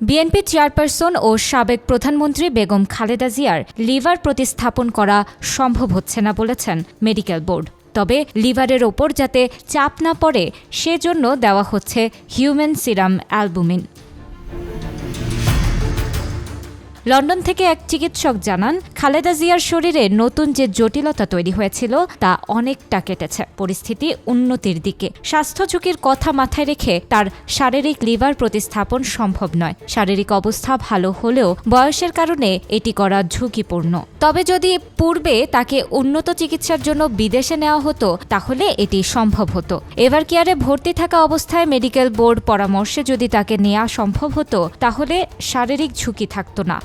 BNP chairperson ও সাবেক প্রধানমন্ত্রী বেগম খালেদা জিয়ার লিভার প্রতিস্থাপন করা সম্ভব হচ্ছে না বলেছেন মেডিকেল বোর্ড। তবে লিভারের ওপর যাতে চাপ না পড়ে সেজন্য দেওয়া হচ্ছে হিউম্যান সিরাম অ্যালবুমিন। লন্ডন থেকে এক চিকিৎসক জানান, খালেদা জিয়ার শরীরে নতুন যে জটিলতা তৈরি হয়েছিল তা অনেকটা কেটেছে, পরিস্থিতি উন্নতির দিকে। স্বাস্থ্য ঝুঁকির কথা মাথায় রেখে তার শারীরিক লিভার প্রতিস্থাপন সম্ভব নয়। শারীরিক অবস্থা ভালো হলেও বয়সের কারণে এটি করা ঝুঁকিপূর্ণ। তবে যদি পূর্বে তাকে উন্নত চিকিৎসার জন্য বিদেশে নেওয়া হতো তাহলে এটি সম্ভব হতো। এভার কেয়ারে ভর্তি থাকা অবস্থায় মেডিকেল বোর্ড পরামর্শে যদি তাকে নেওয়া সম্ভব হতো তাহলে শারীরিক ঝুঁকি থাকতো না।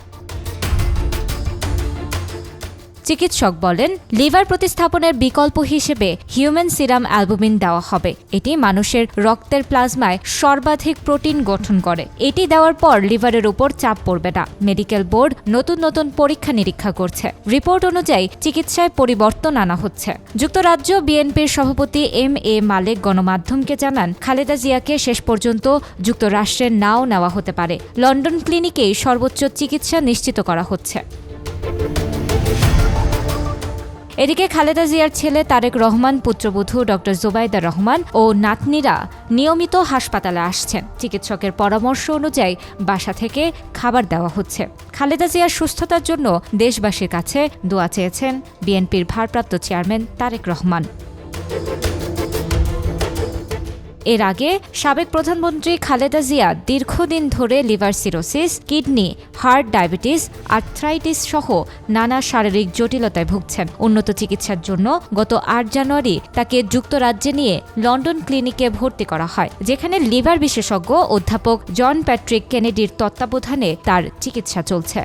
চিকিৎসক বলেন, লিভার প্রতিস্থাপনের বিকল্প হিসেবে হিউম্যান সিরাম অ্যালবুমিন দেওয়া হবে। এটি মানুষের রক্তের প্লাজমায় সর্বাধিক প্রোটিন গঠন করে। এটি দেওয়ার পর লিভারের উপর চাপ পড়বে না। মেডিকেল বোর্ড নতুন নতুন পরীক্ষা নিরীক্ষা করছে। রিপোর্ট অনুযায়ী চিকিৎসায় পরিবর্তন আনা হচ্ছে। যুক্তরাজ্য বিএনপির সভাপতি এম.এ. মালেক গণমাধ্যমকে জানান, খালেদা জিয়াকে শেষ পর্যন্ত যুক্তরাষ্ট্রে নাও নেওয়া হতে পারে। লন্ডন ক্লিনিকেই সর্বোচ্চ চিকিৎসা নিশ্চিত করা হচ্ছে। এদিকে খালেদা জিয়ার ছেলে তারেক রহমান, পুত্রবধূ ড. জোবাইদা রহমান ও নাতনিরা নিয়মিত হাসপাতালে আসছেন। চিকিৎসকের পরামর্শ অনুযায়ী বাসা থেকে খাবার দেওয়া হচ্ছে। খালেদা জিয়ার সুস্থতার জন্য দেশবাসীর কাছে দোয়া চেয়েছেন বিএনপির ভারপ্রাপ্ত চেয়ারম্যান তারেক রহমান। এর আগে সাবেক প্রধানমন্ত্রী খালেদা জিয়া দীর্ঘদিন ধরে liver cirrhosis, kidney, heart diabetes, arthritis সহ নানা শারীরিক জটিলতায় ভুগছেন। উন্নত চিকিৎসার জন্য গত ৮ জানুয়ারি তাকে যুক্তরাজ্যে নিয়ে লন্ডন ক্লিনিকে ভর্তি করা হয়, যেখানে লিভার বিশেষজ্ঞ অধ্যাপক জন প্যাট্রিক কেনেডির তত্ত্বাবধানে তার চিকিৎসা চলছে।